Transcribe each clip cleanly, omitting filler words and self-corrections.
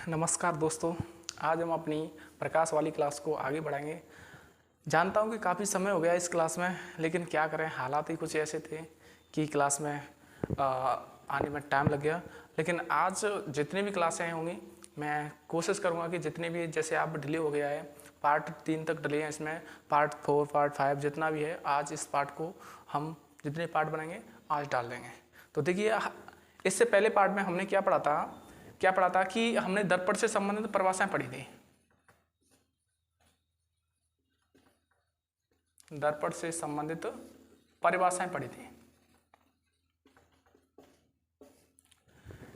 नमस्कार दोस्तों, आज हम अपनी प्रकाश वाली क्लास को आगे बढ़ाएंगे। जानता हूँ कि काफ़ी समय हो गया इस क्लास में, लेकिन क्या करें, हालात ही कुछ ऐसे थे कि क्लास में आने में टाइम लग गया। लेकिन आज जितनी भी क्लासें होंगी मैं कोशिश करूँगा कि जितने भी, जैसे आप डिले हो गया है, पार्ट 3 तक डिले हैं, इसमें पार्ट 4 पार्ट 5 जितना भी है, आज इस पार्ट को हम जितने पार्ट बनाएंगे आज डाल देंगे। तो देखिए, इससे पहले पार्ट में हमने क्या पढ़ा था कि हमने दर्पण से संबंधित परिभाषाएं पढ़ी थी। दर्पण से संबंधित परिभाषाएं पढ़ी थी।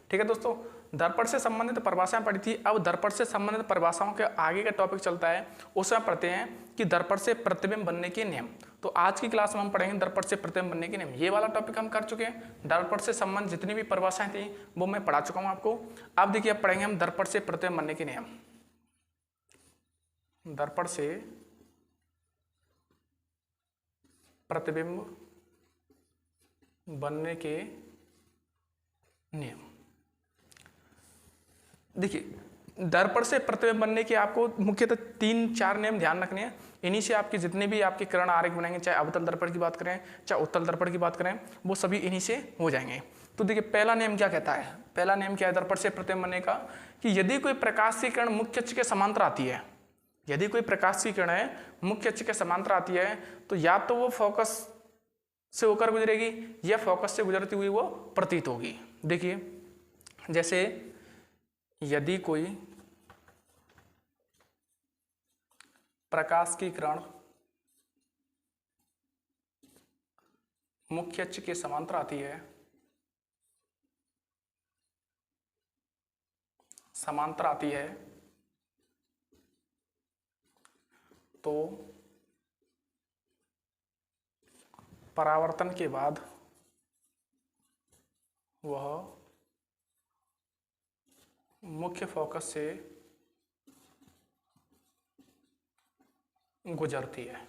ठीक है दोस्तों, दर्पण से संबंधित परिभाषाएं पढ़ी थी। अब दर्पण से संबंधित परिभाषाओं के आगे का टॉपिक चलता है, उसमें पढ़ते हैं कि दर्पण से प्रतिबिंब बनने के नियम। तो आज की क्लास में हम पढ़ेंगे दर्पण से प्रतिबिंब बनने के नियम। ये वाला टॉपिक हम कर चुके हैं। दर्पण से संबंधित जितनी भी परिभाषाएं थी वो मैं पढ़ा चुका हूं आपको। अब देखिए, अब पढ़ेंगे हम दर्पण से प्रतिबिंब बनने के नियम। दर्पण से प्रतिबिंब बनने के नियम। देखिए, दर्पण से प्रतिबिंब बनने के आपको मुख्यतः 3-4 नियम ध्यान रखने हैं। इन्हीं से आपके जितने भी आपके किरण आरेख बनेंगे, चाहे अवतल दर्पण की बात करें चाहे उत्तल दर्पण की बात करें, वो सभी इन्हीं से हो जाएंगे। तो देखिए, पहला नियम क्या कहता है? पहला नियम क्या है दर्पण से प्रतिबिंब बनने का? कि यदि कोई प्रकाश की किरण मुख्य अक्ष के समांतर आती है, यदि कोई प्रकाश की किरण है मुख्य अक्ष के समांतर आती है, तो या तो वो फोकस से होकर गुजरेगी या फोकस से गुजरती हुई वो प्रतीत होगी। देखिए, जैसे यदि कोई प्रकाश की किरण मुख्य अक्ष के समांतर आती है, तो परावर्तन के बाद वह मुख्य फोकस से गुजरती है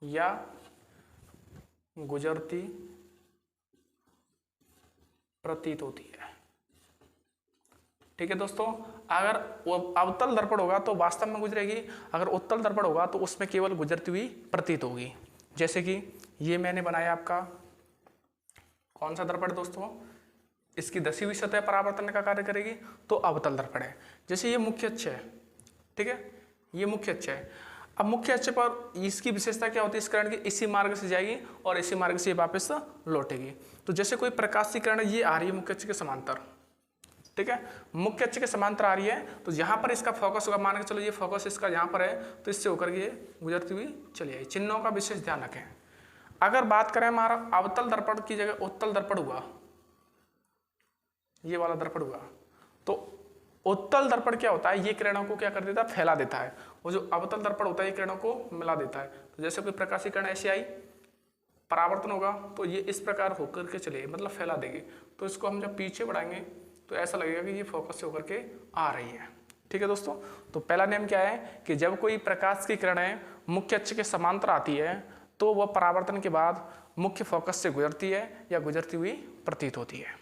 या गुजरती प्रतीत होती है। ठीक है दोस्तों, अगर अवतल दर्पण होगा तो वास्तव में गुजरेगी, अगर उत्तल दर्पण होगा तो उसमें केवल गुजरती हुई प्रतीत होगी। जैसे कि ये मैंने बनाया आपका कौन सा दर्पण दोस्तों, इसकी धसी हुई सतह परावर्तन का कार्य करेगी, तो अवतल दर्पण है। जैसे ये मुख्य अक्ष है, ठीक है, ये मुख्य अक्ष है। अब मुख्य अक्ष पर इसकी विशेषता क्या होती है? इस किरण की इसी मार्ग से जाएगी और इसी मार्ग से वापस लौटेगी। तो जैसे कोई प्रकाश की किरण ये आ रही है मुख्य अक्ष के समांतर, ठीक है, मुख्य अक्ष के समांतर आ रही है, तो यहाँ पर इसका फोकस होगा। मान के चलो ये फोकस इसका यहाँ पर है, तो इससे होकर के गुजरती हुई चली आई। चिन्हों का विशेष ध्यान रखें। अगर बात करें हमारा अवतल दर्पण की जगह उत्तल दर्पण हुआ, ये वाला दर्पण हुआ, तो उत्तल दर्पण क्या होता है? ये किरणों को क्या कर देता है? फैला देता है। और जो अवतल दर्पण होता है ये किरणों को मिला देता है। तो जैसे कोई प्रकाशीय किरण ऐसे आई, परावर्तन होगा तो ये इस प्रकार होकर के चलेगी, मतलब फैला देगी। तो इसको हम जब पीछे बढ़ाएंगे तो ऐसा लगेगा कि ये फोकस से होकर के आ रही है। ठीक है दोस्तों, तो पहला नियम क्या है कि जब कोई प्रकाश की किरणें मुख्य अक्ष के समांतर आती है तो वह परावर्तन के बाद मुख्य फोकस से गुजरती है या गुजरती हुई प्रतीत होती है।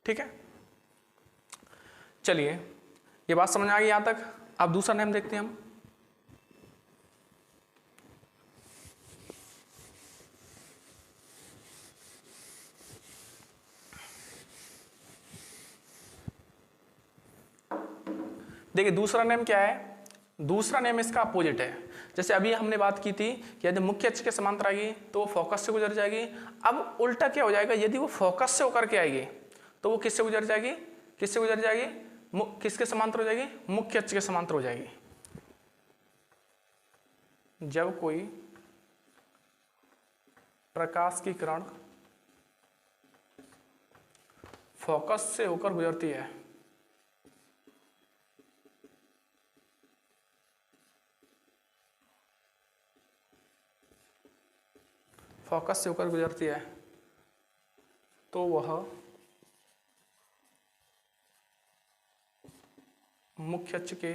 ठीक है, चलिए ये बात समझ आ गई यहां तक। अब दूसरा नियम देखते हैं हम। देखिए, दूसरा नियम क्या है? दूसरा नियम इसका अपोजिट है। जैसे अभी हमने बात की थी कि यदि मुख्य अक्ष के समांतर आएगी तो वो फोकस से गुजर जाएगी। अब उल्टा क्या हो जाएगा? यदि वो फोकस से होकर के आएगी तो वो किससे गुजर जाएगी? किससे गुजर जाएगी? किसके समांतर हो जाएगी? मुख्य अक्ष के समांतर हो जाएगी। जब कोई प्रकाश की किरण फोकस से होकर गुजरती है, फोकस से होकर गुजरती है, तो वह मुख्य अक्ष के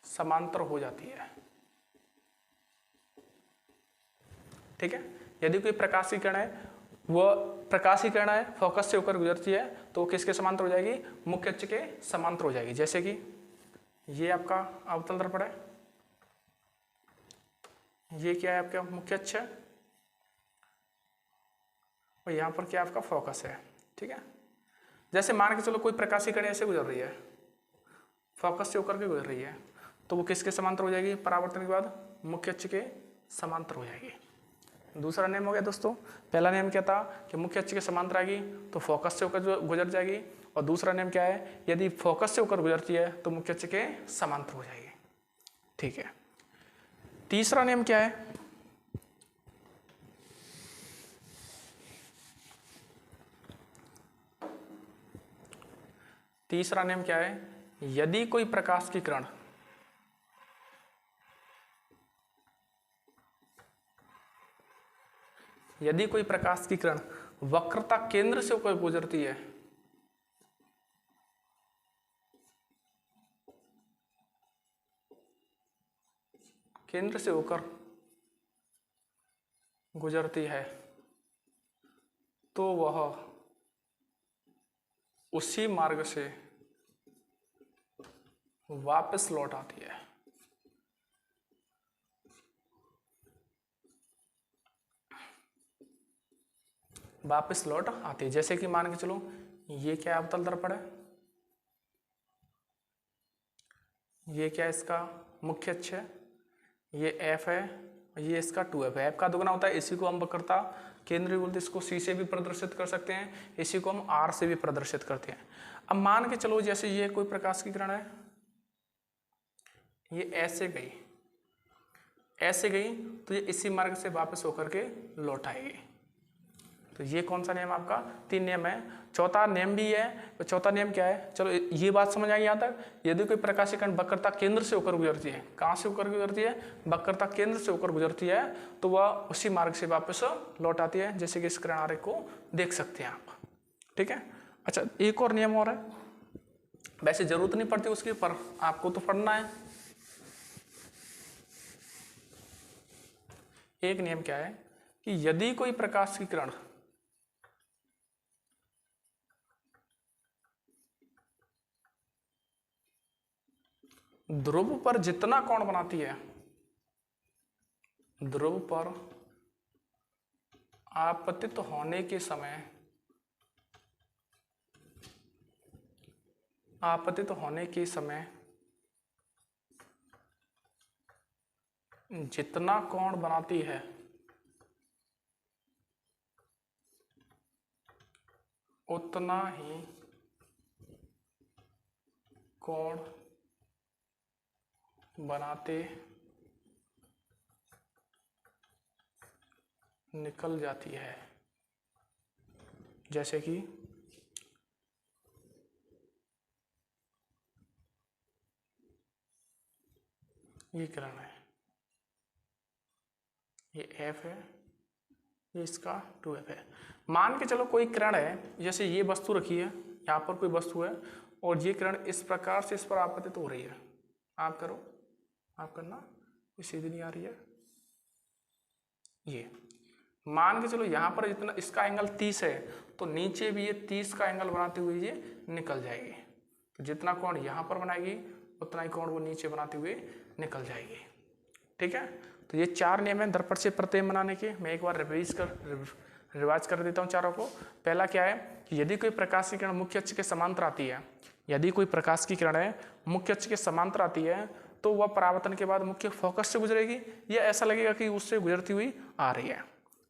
समांतर हो जाती है। ठीक है, यदि कोई प्रकाश की किरण है वह प्रकाश की किरण है, फोकस से होकर गुजरती है, तो वो किसके समांतर हो जाएगी? मुख्य अक्ष के समांतर हो जाएगी। जैसे कि ये आपका अवतल दर्पण है, ये क्या है आपका मुख्य अक्ष है, और यहाँ पर क्या आपका फोकस है। ठीक है, जैसे मान के चलो कोई प्रकाश की किरण ऐसे गुजर रही है, फोकस से होकर के गुजर रही है, तो वो किसके समांतर हो जाएगी? परावर्तन के बाद मुख्य अक्ष के समांतर हो जाएगी। दूसरा नियम हो गया दोस्तों। पहला नियम क्या था कि मुख्य अक्ष के समांतर आएगी तो फोकस से होकर गुजर जाएगी, और दूसरा नियम क्या है? यदि फोकस से होकर गुजरती है तो मुख्य अक्ष के समांतर हो जाएगी। ठीक है, तीसरा नियम क्या है? तीसरा नियम क्या है? यदि कोई प्रकाश की किरण वक्रता केंद्र से होकर गुजरती है, केंद्र से होकर गुजरती है, तो वह उसी मार्ग से वापस लौट आती है। वापस लौट आती है। जैसे कि मान के चलो ये क्या अवतल दर्पण है, ये क्या इसका मुख्य अक्ष है, ये F है, ये इसका 2F है। F का दुगना होता है, इसी को हम वक्रता केंद्र बोलते हैं। इसको C से भी प्रदर्शित कर सकते हैं, इसी को हम R से भी प्रदर्शित करते हैं। अब मान के चलो जैसे ये कोई प्रकाश की किरण है, ये ऐसे गई तो ये इसी मार्ग से वापस होकर के लौट आएगी। तो ये कौन सा नियम आपका? 3 नियम है। चौथा नियम भी है, तो चौथा नियम क्या है? चलो ये बात समझ आई यहाँ तक। यदि कोई प्रकाश की किरण वक्रता केंद्र से होकर गुजरती है, कहाँ से होकर गुजरती है? वक्रता केंद्र से होकर गुजरती है, तो वह उसी मार्ग से वापस लौट आती है, जैसे कि इस किरण आरेख को देख सकते हैं आप। ठीक है, अच्छा एक और नियम और है, वैसे जरूरत नहीं पड़ती उसकी, पर आपको तो पढ़ना है। एक नियम क्या है कि यदि कोई प्रकाश की किरण ध्रुव पर जितना कोण बनाती है, ध्रुव पर आपतित होने के समय जितना कोण बनाती है, उतना ही कोण बनाते निकल जाती है। जैसे कि ये किरण है, ये F है, ये इसका 2F है। मान के चलो कोई किरण है, जैसे ये वस्तु रखी है, यहाँ पर कोई वस्तु है, और ये किरण इस प्रकार से इस पर आपतित हो रही है। आप करो, आप करना, ये सीधी नहीं आ रही है। ये मान के चलो यहाँ पर इतना इसका एंगल 30 है, तो नीचे भी ये 30 का एंगल बनाते हुए ये निकल जाएगी। तो जितना कोण यहाँ पर बनाएगी उतना ही कोण वो नीचे बनाते हुए निकल जाएगी। ठीक है, तो ये 4 नियम है दर्पण से प्रतिबिंब बनाने के। मैं एक बार रिवाइज कर देता हूँ चारों को। पहला क्या है कि यदि कोई प्रकाश की किरण मुख्य अक्ष के समांतर आती है, यदि कोई प्रकाश की किरण है मुख्य अक्ष के समांतर आती है, तो वह परावर्तन के बाद मुख्य फोकस से गुजरेगी, या ऐसा लगेगा कि उससे गुजरती हुई आ रही है।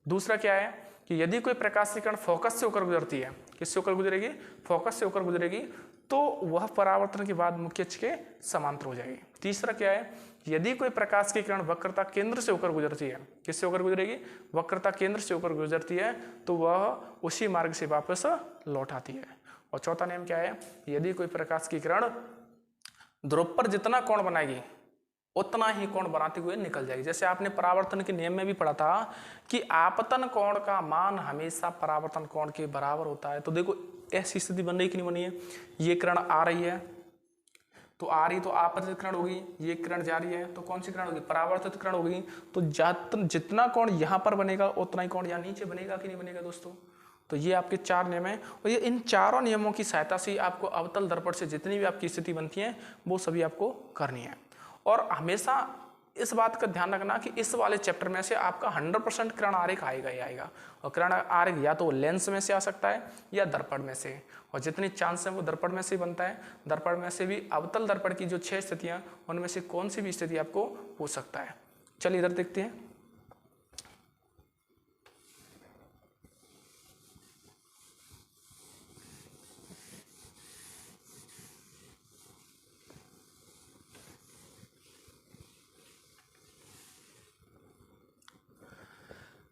दूसरा क्या है कि यदि कोई प्रकाश की किरण फोकस से होकर गुजरती है, किससे होकर गुजरेगी? फोकस से होकर गुजरेगी, तो वह परावर्तन के बाद मुख्य अक्ष के समांतर हो जाएगी। तीसरा क्या है, यदि कोई प्रकाश की किरण वक्रता केंद्र से होकर गुजरती है, किससे होकर गुजरेगी? वक्रता केंद्र से होकर गुजरती है, तो वह उसी मार्ग से वापस लौट आती है। और चौथा नियम क्या है, यदि कोई प्रकाश की किरण ध्रुव पर जितना कोण बनाएगी उतना ही कोण बनाते हुए निकल जाएगी। जैसे आपने परावर्तन के नियम में भी पढ़ा था कि आपतन कोण का मान हमेशा परावर्तन कोण के बराबर होता है। तो देखो ऐसी स्थिति बन रही कि नहीं बनी है, ये किरण आ रही है, तो आ रही तो आपतित किरण होगी, ये किरण जा रही है तो कौन सी किरण होगी, परावर्तित किरण होगी। तो जितना कोण यहाँ पर बनेगा उतना ही कोण यहाँ नीचे बनेगा कि नहीं बनेगा दोस्तों। तो ये आपके 4 नियम हैं और ये इन चारों नियमों की सहायता से आपको अवतल दर्पण से जितनी भी आपकी स्थिति बनती है वो सभी आपको करनी है। और हमेशा इस बात का ध्यान रखना कि इस वाले चैप्टर में से आपका 100% किरण आरेख आएगा ही आएगा। और किरण आरेख या तो लेंस में से आ सकता है या दर्पण में से, और जितनी चांस है वो दर्पण में से बनता है। दर्पण में से भी अवतल दर्पण की जो 6 स्थितियाँ उनमें से कौन सी भी स्थिति आपको पूछ सकता है। चलिए इधर देखते हैं।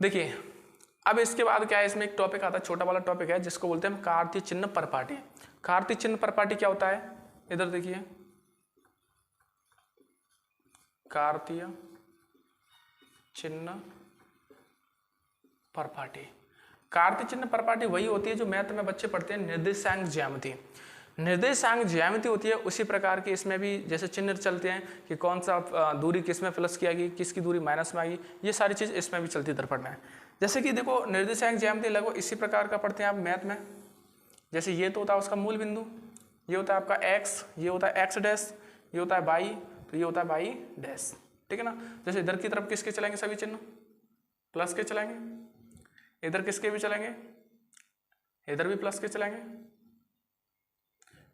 देखिए अब इसके बाद क्या है, इसमें एक टॉपिक आता है, छोटा वाला टॉपिक है जिसको बोलते हैं कार्तीय चिन्ह परपाटी। कार्तीय चिन्ह परपाटी क्या होता है, इधर देखिए, कार्तीय चिन्ह परपाटी। कार्तीय चिन्ह परपाटी वही होती है जो मैथ में बच्चे पढ़ते हैं, निर्देशांक ज्यामिति। निर्देशांक ज्यामिति होती है उसी प्रकार की इसमें भी जैसे चिन्ह चलते हैं कि कौन सा दूरी किस में प्लस किया गई, किसकी दूरी माइनस में आ गई, ये सारी चीज इसमें भी चलती है दर्पण में। जैसे कि देखो निर्देशांक ज्यामिति लगभग इसी प्रकार का पढ़ते हैं आप मैथ में। जैसे ये तो होता है उसका मूल बिंदु, ये होता है आपका एक्स, ये होता है एक्स डैश, ये होता है वाई, तो ये होता है वाई डैश, ठीक है ना। जैसे इधर की तरफ किसके चलेंगे सभी चिन्ह, प्लस के चलेंगे, इधर किसके भी चलेंगे, इधर भी प्लस के चलेंगे,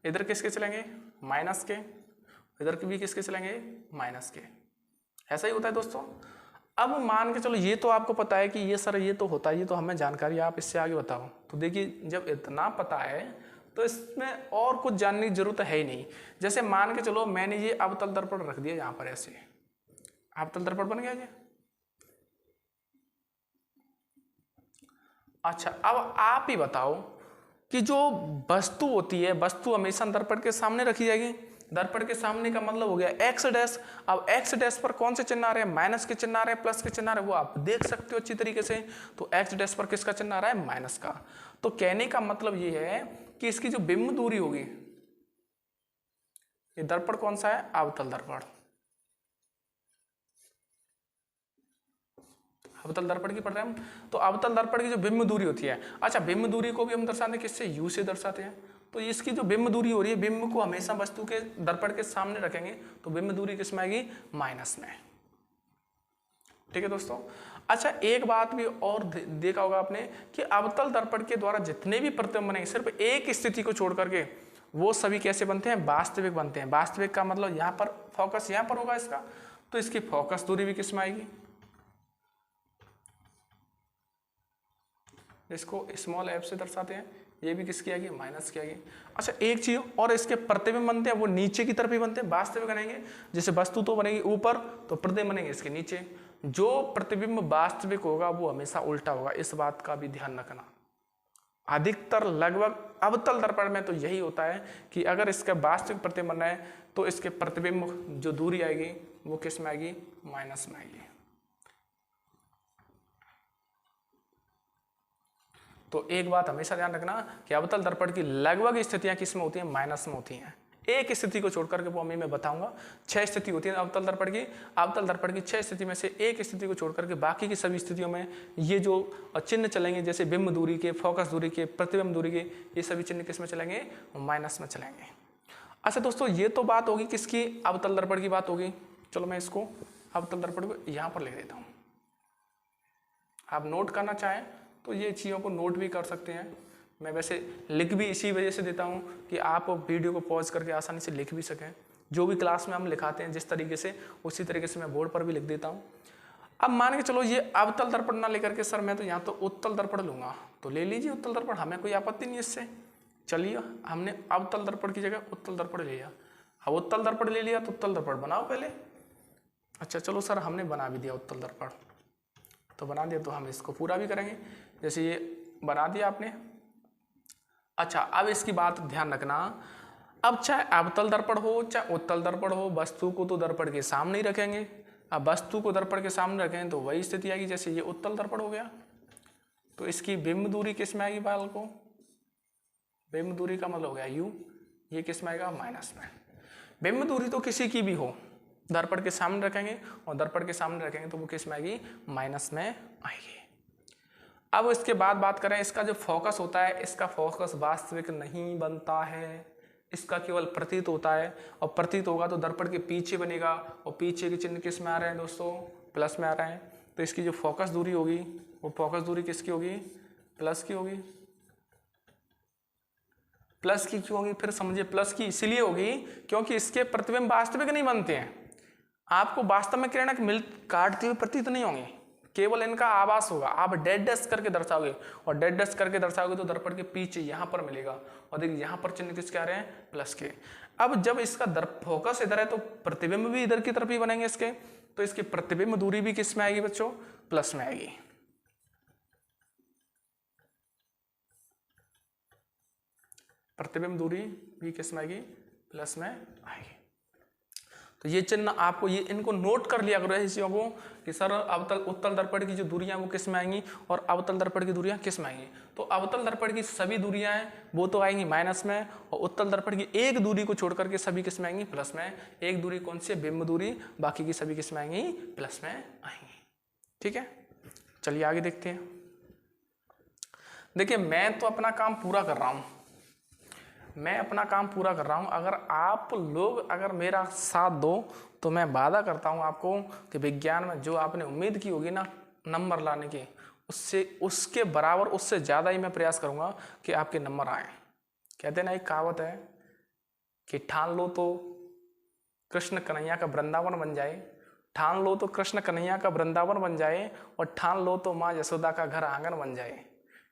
इधर किसके चलेंगे माइनस के, इधर भी किसके चलेंगे माइनस के। ऐसा ही होता है दोस्तों। अब मान के चलो ये तो आपको पता है कि ये सर ये तो होता है, ये तो हमें जानकारी, आप इससे आगे बताओ। तो देखिए जब इतना पता है तो इसमें और कुछ जानने की जरूरत है ही नहीं। जैसे मान के चलो मैंने ये अवतल दर्पण रख दिया यहाँ पर, ऐसे अवतल दर्पण बन गया ये। अच्छा अब आप ही बताओ कि जो वस्तु होती है, वस्तु हमेशा दर्पण के सामने रखी जाएगी। दर्पण के सामने का मतलब हो गया एक्स डैश। अब एक्स डैश पर कौन से चिन्ह आ रहे हैं, माइनस के चिन्ह आ रहे हैं, प्लस के चिन्ह आ रहे हैं, वो आप देख सकते हो अच्छी तरीके से। तो एक्स डैश पर किसका चिन्ह आ रहा है, माइनस का। तो कहने का मतलब ये है कि इसकी जो बिंब दूरी होगी, ये दर्पण कौन सा है, अवतल दर्पण। अवतल दर्पण की पढ़ रहे हैं हम, तो अवतल दर्पण की जो बिंब दूरी होती है, अच्छा बिंब दूरी को भी हम दर्शाते हैं किससे, यू से दर्शाते हैं। तो इसकी जो बिंब दूरी हो रही है, बिंब को हमेशा वस्तु के दर्पण के सामने रखेंगे तो बिंब दूरी किस में आएगी, माइनस में। ठीक है दोस्तों। अच्छा एक बात भी और देखा होगा आपने कि अवतल दर्पण के द्वारा जितने भी प्रतिबिंब बनेंगे सिर्फ एक स्थिति को छोड़ करके वो सभी कैसे बनते हैं, वास्तविक बनते हैं। वास्तविक का मतलब यहाँ पर फोकस यहाँ पर होगा इसका, तो इसकी फोकस दूरी भी किस में आएगी, इसको स्मॉल एफ से दर्शाते हैं, ये भी किसकी आएगी, माइनस की आएगी। अच्छा एक चीज और, इसके प्रतिबिंब बनते हैं वो नीचे की तरफ ही बनते हैं, वास्तविक बनेंगे। जैसे वस्तु तो बनेगी ऊपर तो प्रतिबिंब बनेंगे इसके नीचे। जो प्रतिबिंब वास्तविक होगा वो हमेशा उल्टा होगा, इस बात का भी ध्यान रखना। अधिकतर लगभग अवतल दर्पण में तो यही होता है कि अगर इसका वास्तविक प्रतिबिंब बनना है तो इसके प्रतिबिंब जो दूरी आएगी वो किस में आएगी, माइनस में आएगी। तो एक बात हमेशा ध्यान रखना कि अवतल दर्पण की लगभग स्थितियां किस में होती हैं, माइनस में होती हैं। एक स्थिति को छोड़ करके वो अभी मैं बताऊंगा, 6 स्थिति होती है अवतल दर्पण की। अवतल दर्पण की 6 स्थिति में से एक स्थिति को छोड़ करके बाकी की सभी स्थितियों में ये जो चिन्ह चलेंगे, जैसे बिंब दूरी के, फोकस दूरी के, प्रतिबिंब दूरी के, ये सभी चिन्ह किस में चलेंगे, माइनस में चलेंगे। अच्छा दोस्तों ये तो बात होगी किसकी, अवतल दर्पण की बात होगी। चलो मैं इसको अवतल दर्पण को यहाँ पर लिख देता हूँ। आप नोट करना चाहें तो ये चीज़ों को नोट भी कर सकते हैं। मैं वैसे लिख भी इसी वजह से देता हूँ कि आप वीडियो को पॉज करके आसानी से लिख भी सकें। जो भी क्लास में हम लिखाते हैं जिस तरीके से, उसी तरीके से मैं बोर्ड पर भी लिख देता हूँ। अब मान के चलो ये अवतल दर्पण ना लेकर के सर मैं तो यहाँ तो उत्तल दर्पण लूँगा, तो ले लीजिए उत्तल दर्पण, हमें कोई आपत्ति नहीं इससे। चलिए हमने अवतल दर्पण की जगह उत्तल दर्पण ले लिया। अब उत्तल दर्पण ले लिया तो उत्तल दर्पण बनाओ पहले। अच्छा चलो सर हमने बना भी दिया उत्तल दर्पण, तो बना दिया तो हम इसको पूरा भी करेंगे। जैसे ये बना दिया आपने। अच्छा अब इसकी बात ध्यान रखना, अब चाहे अवतल दर्पण हो चाहे उत्तल दर्पण हो, वस्तु को तो दर्पण के सामने ही रखेंगे। अब वस्तु को दर्पण के सामने रखें तो वही स्थिति आएगी। जैसे ये उत्तल दर्पण हो गया तो इसकी बिंब दूरी किस में आएगी, बाल को बिंब दूरी का मतलब हो गया यू, ये किस में आएगा, माइनस में। बिंब दूरी तो किसी की भी हो, दर्पण के सामने रखेंगे और दर्पण के सामने रखेंगे तो वो किस में आएगी, माइनस में आएगी। अब इसके बाद बात करें इसका जो फोकस होता है, इसका फोकस वास्तविक नहीं बनता है, इसका केवल प्रतीत होता है, और प्रतीत होगा तो दर्पण के पीछे बनेगा, और पीछे के चिन्ह किस में आ रहे हैं दोस्तों, प्लस में आ रहे हैं। तो इसकी जो फोकस दूरी होगी वो फोकस दूरी किसकी होगी, प्लस की होगी। प्लस की क्यों होगी, फिर समझिए प्लस की इसलिए होगी क्योंकि इसके प्रतिबिंब वास्तविक नहीं बनते हैं, आपको वास्तव में किरण मिल काटते हुए प्रतीत नहीं होंगे, केवल इनका आभास होगा। आप डेड डैश करके दर्शाओगे, और डेड डैश करके दर्शाओगे तो दर्पण के पीछे यहाँ पर मिलेगा, और देखिए यहाँ पर चिन्ह किसके आ रहे हैं, प्लस के। अब जब इसका फोकस इधर है तो प्रतिबिंब भी इधर की तरफ ही बनेंगे इसके, तो इसकी प्रतिबिंब दूरी भी किस में आएगी बच्चों, प्लस में आएगी। प्रतिबिंब दूरी भी किस में आएगी, प्लस में आएगी। तो ये चिन्ह आपको, ये इनको नोट कर लिया करो ऐसी चीजों को कि सर अवतल उत्तल दर्पण की जो दूरियां वो किस में आएंगी और अवतल दर्पण की दूरियां किस में आएंगी। तो अवतल दर्पण की सभी दूरियां हैं वो तो आएंगी माइनस में, और उत्तल दर्पण की एक दूरी को छोड़ करके सभी किस में आएंगी, प्लस में। एक दूरी कौन सी है, बिंब दूरी, बाकी की सभी किस में आएंगी, प्लस में आएंगी। ठीक है, चलिए आगे देखते हैं। देखिए मैं तो अपना काम पूरा कर रहा हूं, मैं अपना काम पूरा कर रहा हूं, अगर आप लोग अगर मेरा साथ दो तो मैं वादा करता हूं आपको कि विज्ञान में जो आपने उम्मीद की होगी ना नंबर लाने की, उससे उसके बराबर, उससे ज़्यादा ही मैं प्रयास करूंगा कि आपके नंबर आए। कहते ना एक कहावत है कि ठान लो तो कृष्ण कन्हैया का वृंदावन बन जाए, ठान लो तो कृष्ण कन्हैया का वृंदावन बन जाए, और ठान लो तो माँ यशोदा का घर आंगन बन जाए।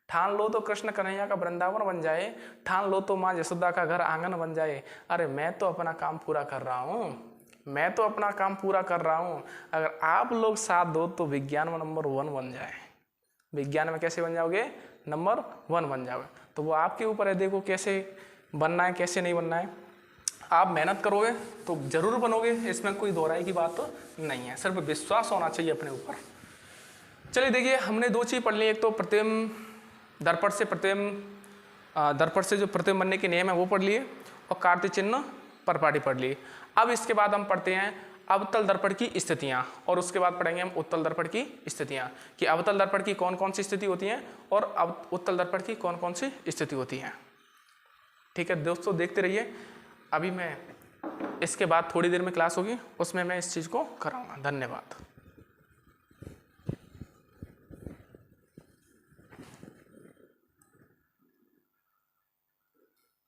ठान लो तो कृष्ण कन्हैया का वृंदावन बन जाए, ठान लो तो माँ यशोदा का घर आंगन बन जाए। अरे मैं तो अपना काम पूरा कर रहा हूँ, मैं तो अपना काम पूरा कर रहा हूँ, अगर आप लोग साथ दो तो विज्ञान में नंबर 1 बन जाए। विज्ञान में कैसे बन जाओगे, नंबर 1 बन जाओगे। तो वो आपके ऊपर है, देखो कैसे बनना है कैसे नहीं बनना है। आप मेहनत करोगे तो जरूर बनोगे, इसमें कोई दोहराई की बात तो नहीं है, सिर्फ विश्वास होना चाहिए अपने ऊपर। चलिए देखिए हमने 2 चीज़ पढ़ ली, एक तो प्रतिबिंब दर्पण से प्रतिबिंब, दर्पण से जो प्रतिबिंब बनने के नियम है वो पढ़ लिए, और कार्तीय चिन्ह परपाटी पढ़ लिए। अब इसके बाद हम पढ़ते हैं अवतल दर्पण की स्थितियां, और उसके बाद पढ़ेंगे हम उत्तल दर्पण की स्थितियां, कि अवतल दर्पण की कौन कौन सी स्थिति होती हैं और उत्तल दर्पण की कौन कौन सी स्थिति होती हैं। ठीक है दोस्तों, देखते रहिए। अभी मैं इसके बाद थोड़ी देर में क्लास होगी, उसमें मैं इस चीज़ को कराऊंगा। धन्यवाद।